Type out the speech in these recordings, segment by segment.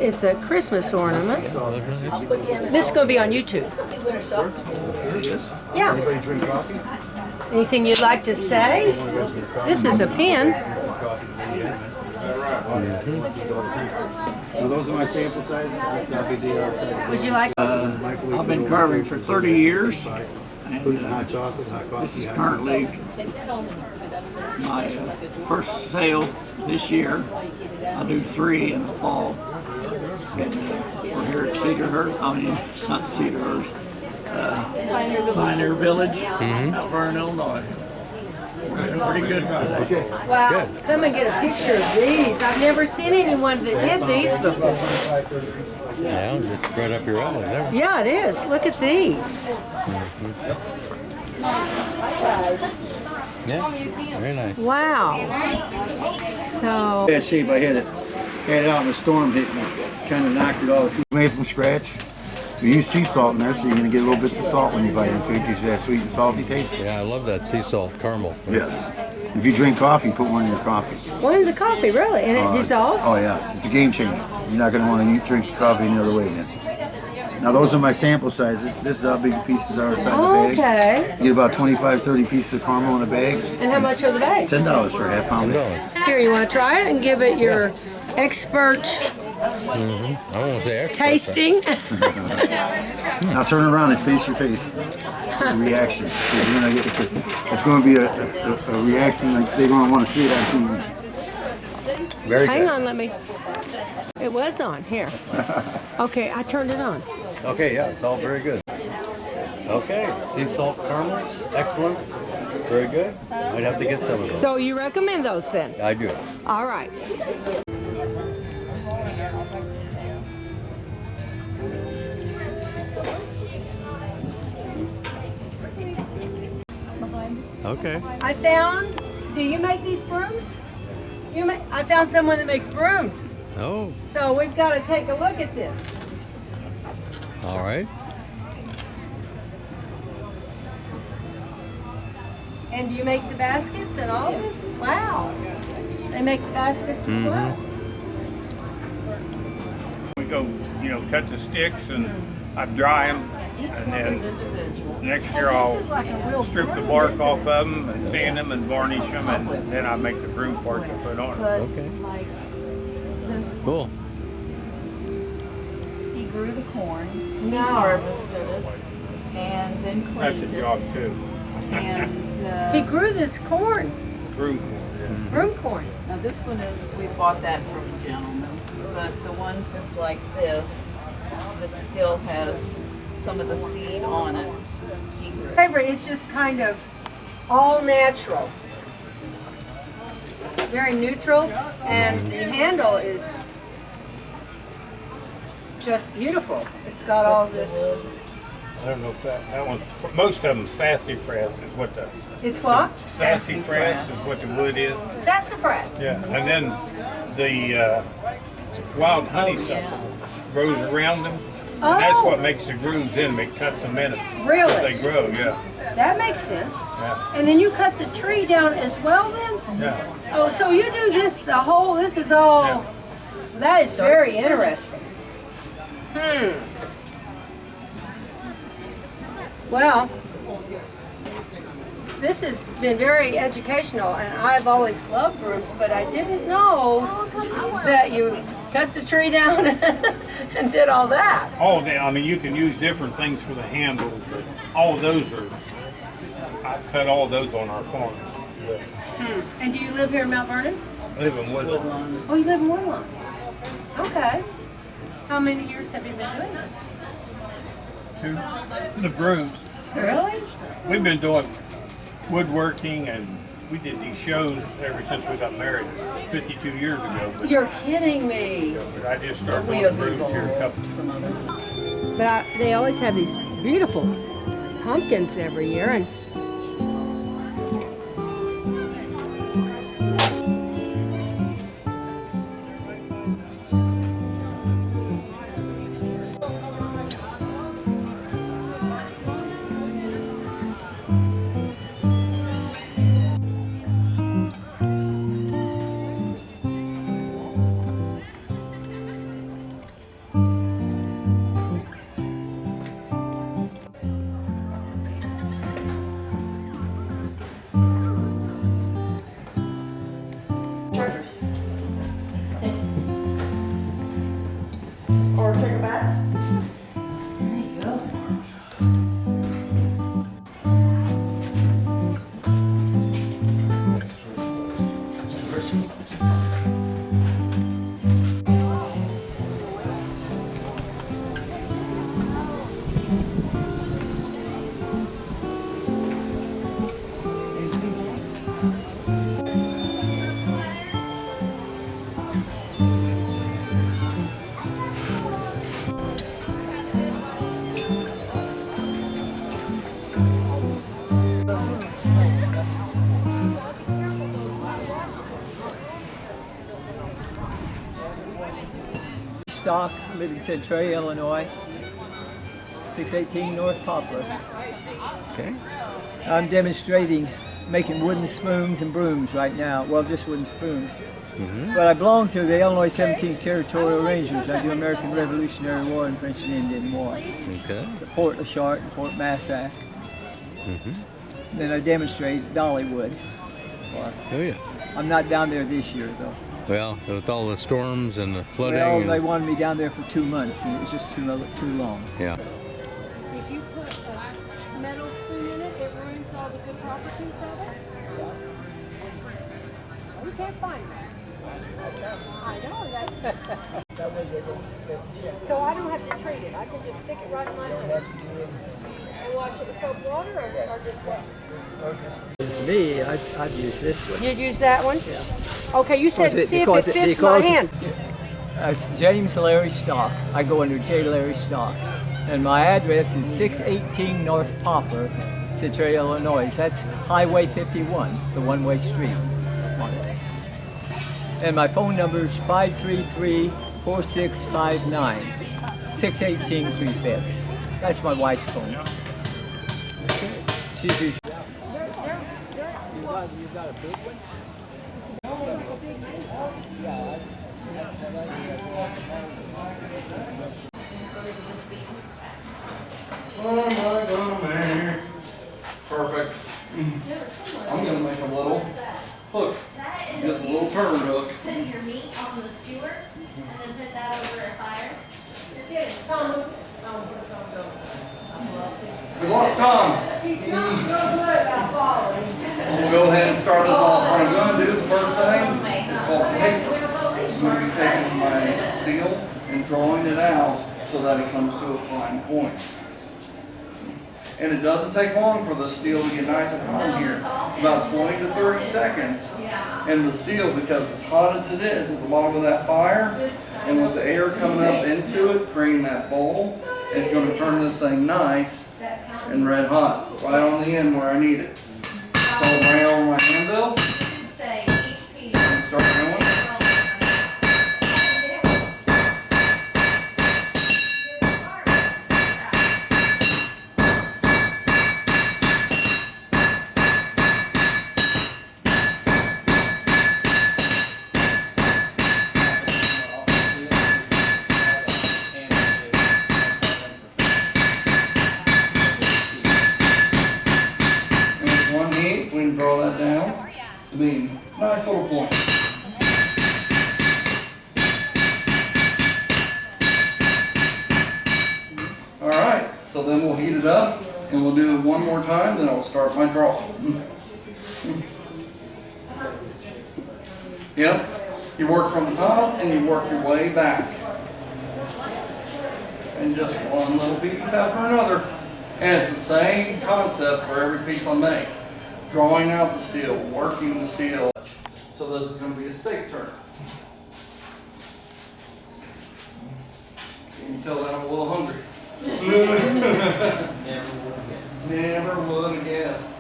It's a Christmas ornament. This is going to be on YouTube. Yeah. Anybody drink coffee? Anything you'd like to say? This is a pen. Well, those are my sample sizes. This is how big they are outside. Would you like? I've been carving for 30 years. Including hot chocolate, hot coffee. This is currently my first sale this year. I'll do 3 in the fall. We're here at Cedarhurst. I mean, not Cedarhurst. Pioneer Village, Mount Vernon, Illinois. We're doing pretty good today. Wow, come and get a picture of these. I've never seen anyone that did these before. Yeah, it's right up your alley there. Yeah, it is. Look at these. Yeah, very nice. Wow. So, Bad shape. I had it out in the storm hit me. Kind of knocked it all. Made from scratch. We use sea salt in there, so you're going to get little bits of salt when you bite into it. Gives you that sweet and salty taste. Yeah, I love that sea salt caramel. Yes. If you drink coffee, put one in your coffee. one in the coffee, really? And it dissolves? Oh, yes. It's a game changer. You're not going to want to drink coffee any other way again. Now, those are my sample sizes. This is how big the pieces are inside the bag. Okay. You get about 25, 30 pieces of caramel in a bag. And how much are the bags? $10 for a half pound bag. Here, you want to try it and give it your expert I won't say expert, tasting? Now turn around and face your face. The reaction. You're gonna get, it's going to be a reaction like they're going to want to see it on TV. Very Hang good. on, let me. It was on. Here. Okay, I turned it on. Okay, yeah, it's all very good. Okay, sea salt caramel, excellent. Very good. Might have to get some of those. So you recommend those then? I do. All right. Okay. I found, do you make these brooms? I found someone that makes brooms. Oh, So we've got to take a look at this. all right. And do you make the baskets and all this? Wow. They make the baskets as well. We go, cut the sticks and I dry them, and then next year I'll strip the bark off of them and sand them and varnish them, and then I make the broom part to put on it. Okay. Cool. He grew the corn, he No. harvested it, and then That's cleaned a it. job too. And He grew this corn, Broom corn, yeah. broom corn. now this one is, we bought that from a gentleman, but the ones that's like this, that still has some of the seed on it, he grew. Favorite is just kind of all natural. Very neutral, and the handle is just beautiful. It's got all this. I don't know if that one, most of them sassafras is what the, It's what? sassafras is what the wood is. Sassafras. Yeah, and then the wild honeysuckle grows around them. And that's what makes the grooves in them. It cuts them in as Really? they grow, yeah. That makes sense. Yeah. And then you cut the tree down as well then? Yeah. Oh, so you do this, this is all, Yeah. that is very interesting. Well, this has been very educational, and I've always loved brooms, but I didn't know that you cut the tree down and did all that. I mean, you can use different things for the handles, but all of those are I've cut all those on our farm. But And do you live here in Mount Vernon? I live in Woodlawn. Oh, you live in Woodlawn. Okay. How many years have you been doing this? The brooms. Really? We've been doing woodworking, and we did these shows ever since we got married 52 years ago. You're kidding me. But I just started doing brooms here a couple. But they always have these beautiful pumpkins every year, and or take a bath. Stock, live in Centralia, Illinois, 618 North Poplar. Okay. I'm demonstrating making wooden spoons and brooms right now. Well, just wooden spoons. But I belong to the Illinois 17th Territorial Rangers. I do American Revolutionary War and French and Indian War. Okay. The Fort Lachart and Fort Massac. Then I demonstrate Dollywood. Oh yeah. I'm not down there this year though. Well, with all the storms and the flooding. Well, and, they wanted me down there for 2 months and it was just too long. yeah. If you put a metal spoon in it, it ruins all the good properties of it. You can't find that. I know, that's... So I don't have to treat it, I can just stick it right in my hand. And wash it with soap and water, or just what? As me, I'd use this one. You'd use that one? Yeah. Okay, you said see if it fits my hand. It's James Larry Stock. I go under J. Larry Stock. And my address is 618 North Poplar, Centralia, Illinois. That's Highway 51, the one-way street. And my phone number is 533-4659. 618 Prefix. That's my wife's phone. She's usually... You got a big one? What am I gonna make? Perfect. I'm gonna make a little hook. Just a little turn hook. Put your meat on the skewer and then put that over a fire. We lost Tom. He's not so good about following. We'll go ahead and start this off. What I'm gonna do, the first thing is called tape. I'm gonna be taking my steel and drawing it out so that it comes to a fine point. And it doesn't take long for the steel to get nice and hot in here. About 20 to 30 seconds. And the steel, because as hot as it is at the bottom of that fire, and with the air coming up into it, creating that bowl, it's going to turn this thing nice and red hot, right on the end where I need it. So I'll bring it over my anvil and start going. Draw that down to be a nice little point. Alright, so then we'll heat it up And we'll do it one more time, then I'll start my draw. Yep. You work from the top and you work your way back. And just one little piece after another. And it's the same concept for every piece I make. Drawing out the steel, working the steel. So this is going to be a stake turn. You can tell that I'm a little hungry. Never would have guessed.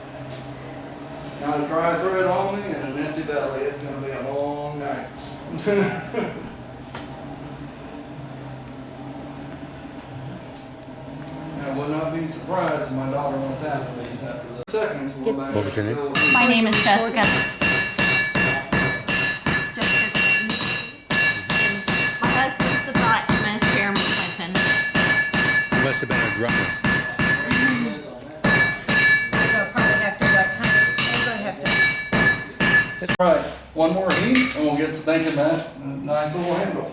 Got a dry thread on me and an empty belly. It's going to be a long night. I would not be surprised if my daughter wants half of these after the seconds. What was your name? My name is Jessica. Jessica Clinton. And my husband's the blacksmith, Jeremy Clinton. You must have been a drummer. We're gonna probably have to we're gonna have to. That's right. One more heat and we'll get to making that nice little handle.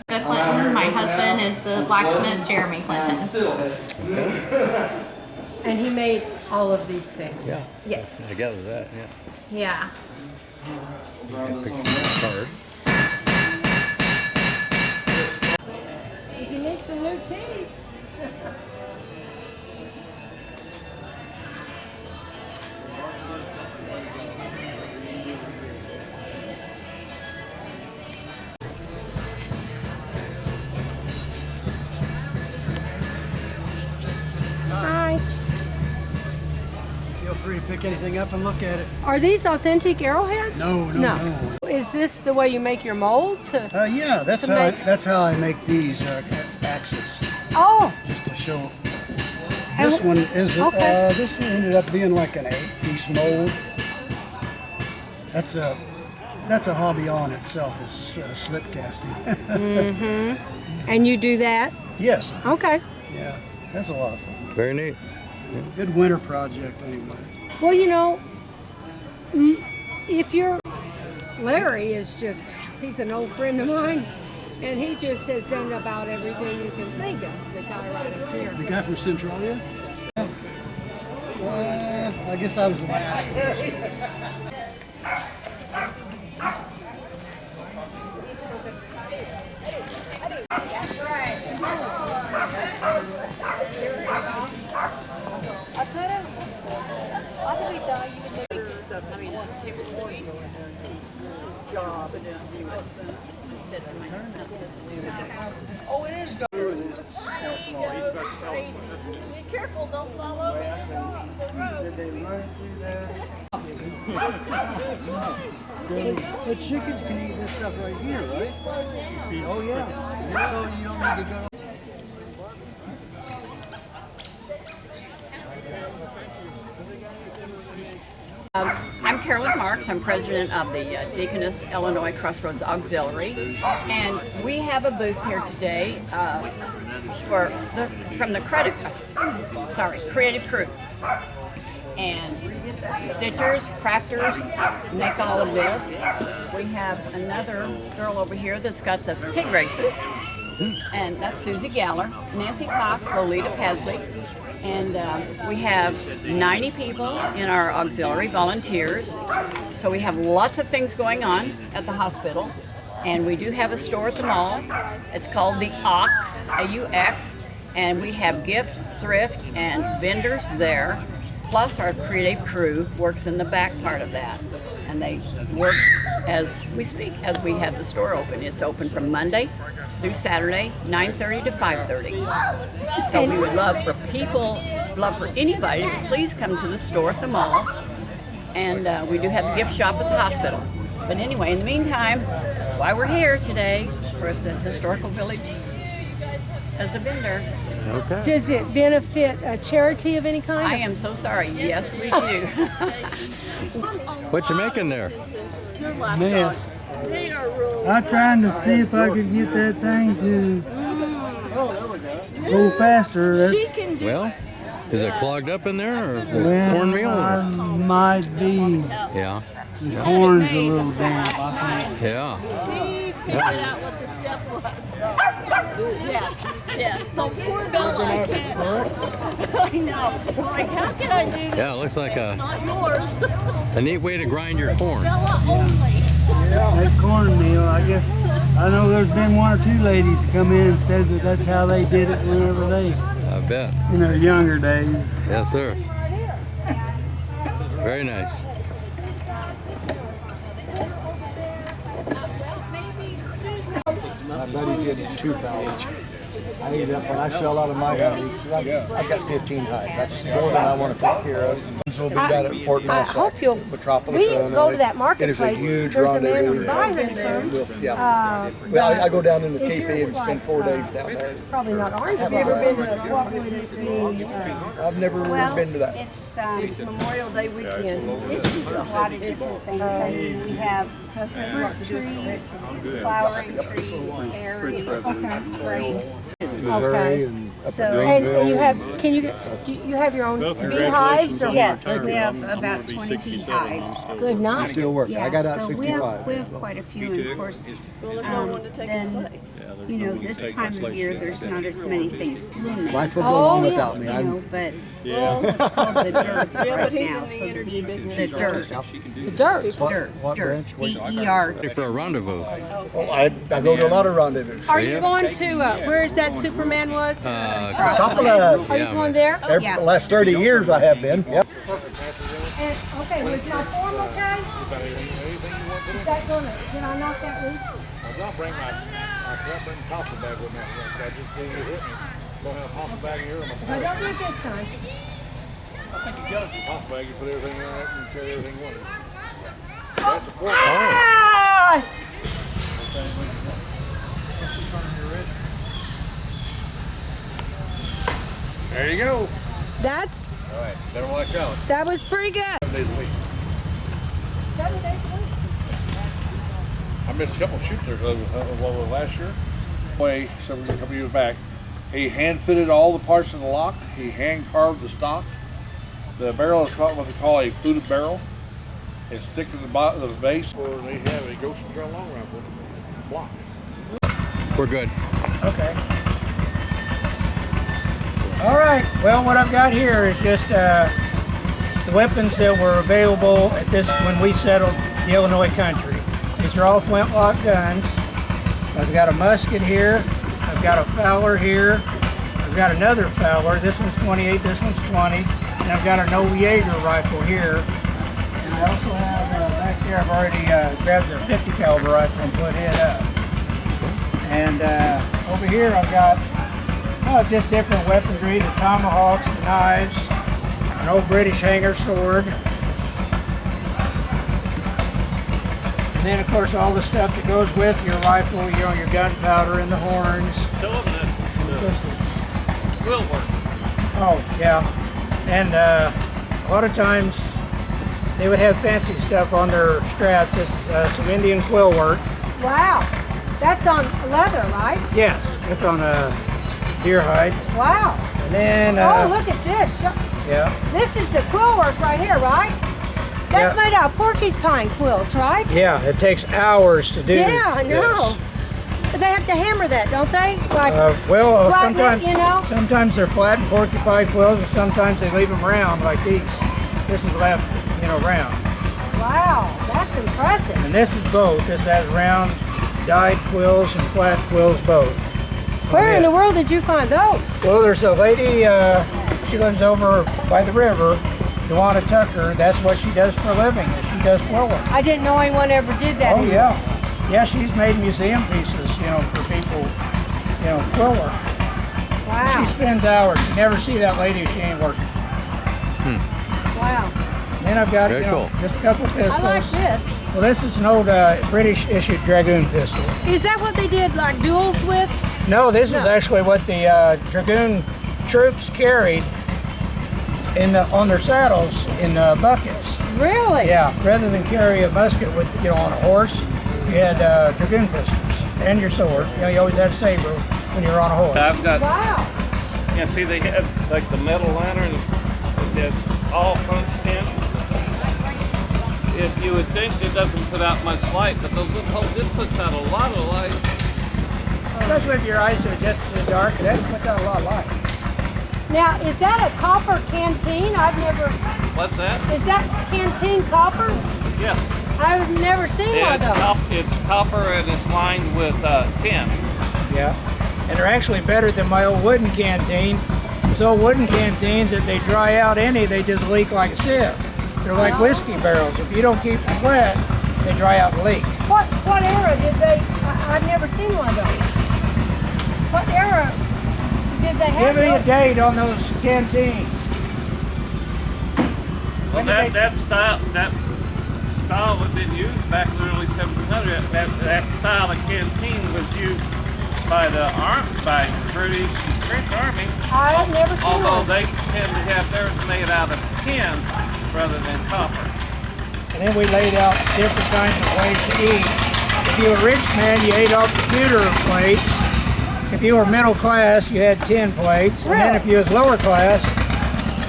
Clinton. My husband is the blacksmith, Jeremy Clinton. And he made all of these things. Yeah. Yes. I gather that, yeah. Yeah. Card. You can make some new teeth. Hi. Feel free to pick anything up and look at it. Are these authentic arrowheads? No. Is this the way you make your mold? Yeah, that's to how make- that's how I make these axes, Oh, just to show. And This one is okay. this one ended up being like an 8-piece mold. That's a hobby on itself, is slip casting. and you do that? Yes. Okay. Yeah, that's a lot of fun. Very neat. Good winter project anyway. Well, if you're Larry is he's an old friend of mine, and he just has done about everything you can think of. The guy right up here. The guy from Centralia? I guess I was the last. Job and he was said to my not supposed to do that. Oh, it is going. Be careful, don't fall over the road. The chickens can eat this stuff right here, right? Oh yeah. So you don't need to go. I'm Carolyn Marks. I'm president of the Deaconess Illinois Crossroads Auxiliary, and we have a booth here today from the Creative Crew. And stitchers, crafters make all of this. We have another girl over here that's got the pig races, and that's Susie Galler, Nancy Cox, Lolita Pesley. And we have 90 people in our auxiliary, volunteers. So we have lots of things going on at the hospital. And we do have a store at the mall. It's called the Aux, A-U-X. And we have gift, thrift, and vendors there. Plus our creative crew works in the back part of that. And they work as we speak, as we have the store open. It's open from Monday through Saturday, 9:30 to 5:30. So we would love for anybody to please come to the store at the mall. And we do have a gift shop at the hospital. But anyway, in the meantime, that's why we're here today for the Historical Village as a vendor. Okay. Does it benefit a charity of any kind? I am so sorry. Yes, we do. What you making there? Mess. I'm trying to see if I could get that thing to go faster. She can do Well, is it clogged up in there or the Well, cornmeal? I might be. Yeah. The corn's a little damp, I think. Yeah. She figured out what the step was. Yeah. So poor Bella, I can't. I know. Like, how can I do this? Yeah, it looks like It's not yours. a neat way to grind your corn. Bella only. That cornmeal, I guess, I know there's been one or two ladies come in and said that that's how they did it whenever they, I bet. in their younger days. Yes, sir. Very nice. My buddy did 2,000. I eat up when I sell out of my honey. I've got 15 hives. That's more than I want to take care of. We'll be down at Fort I Massac, hope you'll. Metropolis, We Illinois. go to that It marketplace. is a huge There's a man rendezvous. we buy honey from. Yeah. Well, I go down in the Is KP yours and spend like, 4 days down there. Probably not orange. Have you ever been to what would it be? I've never been to that. It's Memorial Day weekend. It's just a lot of different things. We have fruit trees, flowering trees, berries, grapes. Missouri and up So, at and Greenville. you have, can you, do you have your own beehives or? Yes, we have about 20 beehives. Good night. Still working. I got out so 65. we have quite a few, and of course, then, you know, this time of year, there's not as many things blooming. Life will go on yeah. without me. You know, but it's what's called the dirt right now, so the bees, the dirt. The dirt. What branch? D-E-R. For a rendezvous. Oh, I go to a lot of rendezvous. Are you going to, where is that Superman was? Couple of, Are you going there? the last 30 years I have been. Yep. And, okay, was my form okay? Is that gonna, did I knock that loose? I don't bring pasta bag with me. I just think you hit me. Don't have a pasta bag here. If I don't do it this time. I think you got a pasta bag. You put everything in it and carry everything with it. That's important. Ah! There you go. That's, All right, better watch out. that was pretty good. 7 days a week. 7 days a week. I missed a couple shoots there last year. A couple years back. He hand fitted all the parts of the lock. He hand carved the stock. The barrel is called what they call a fluted barrel. It's stick to the bottom of the base. Or they have a Ghost Trail long rifle block. We're good. Okay. All right. Well, what I've got here is just the weapons that were available at this when we settled the Illinois country. These are all flintlock guns. I've got a musket here. I've got a Fowler here. I've got another Fowler. This one's 28. This one's 20. And I've got an old Jaeger rifle here. And I also have back there. I've already grabbed the 50 caliber rifle and put it up. And over here I've got just different weaponry, the tomahawks, the knives, an old British hanger sword. And then of course all the stuff that goes with your rifle, you know, your gunpowder and the horns. Tell them that quill work. Oh, yeah. And a lot of times they would have fancy stuff on their straps. This is some Indian quill work. Wow. That's on leather, right? Yes, it's on a deer hide. Wow. And then, Oh, look at this. yeah, This is the quill work right here, right? That's Yeah. made out of porcupine quills, right? yeah, it takes hours to do. Yeah, I know. this. They have to hammer that, don't they? Like, Well, flatten it, sometimes, you know? sometimes they're flattened porcupine quills, and sometimes they leave them round like these. This is left, you know, round. wow, that's impressive. And this is both. This has round dyed quills and flat quills both. Where in Yeah. the world did you find those? Well, there's a lady, she lives over by the river, Dewana Tucker. That's what she does for a living, is she does quill work. I didn't know anyone ever did that. Oh, yeah. Yeah, she's made museum pieces, you know, for people, you know, quill work. Wow. She spends hours. You never see that lady if she ain't working. Wow. Then I've got, Very you know, cool. just a couple pistols. I like this. Well, this is an old British issued Dragoon pistol. Is that what they did, like duels with? No, this No. is actually what the Dragoon troops carried on their saddles in buckets. Really? Yeah, rather than carry a musket with, you know, on a horse, you had Dragoon pistols and your sword. You know, you always had a saber when you were on a horse. I've got, Wow. yeah, see they have like the metal lantern that's all punch tin. If you would think it doesn't put out much light, but those it puts out a lot of light. Especially if your eyes are just in the dark, that puts out a lot of light. Now, is that a copper canteen? I've never. What's that? Is that canteen copper? Yeah. I've never seen one of those. It's copper and it's lined with tin. Yeah. And they're actually better than my old wooden canteen. Those old wooden canteens, if they dry out any, they just leak like a sieve. They're like whiskey barrels. If you don't keep them wet, they dry out and leak. What era did they? I've never seen one of those. What era did they have? Give me a date on those canteens. Well, that style had been used back in the early 1700s. That style of canteen was used by the British and French Army. I have never seen although one. they tend to have theirs made out of tin rather than copper. And then we laid out different kinds of ways to eat. If you were a rich man, you ate off computer plates. If you were middle class, you had tin plates. Really? And then if you was lower class,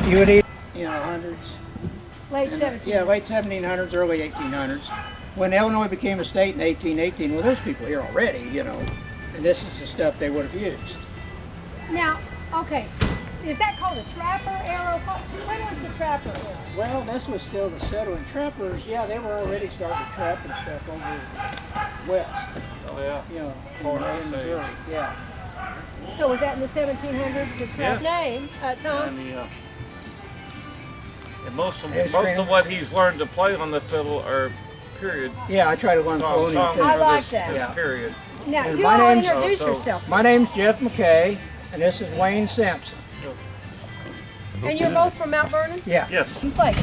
you would eat, hundreds. Late 1700s. Yeah, late 1700s, early 1800s. When Illinois became a state in 1818, well, there's people here already, and this is the stuff they would have used. Now, okay, is that called the trapper era? When was the trapper era? Well, this was still the settling trappers. Yeah, they were already starting to trap and stuff over west. Oh yeah. In Missouri. Yeah. So was that in the 1700s, the trap name, Tom? And most of what he's learned to play on the fiddle are period. Yeah, I try to learn colonial too. I like that. This period. Now, And you my all name's- introduce yourself. My name's Jeff McKay, and this is Wayne Sampson. And you're both from Mount Vernon? Yeah. Yes. You play.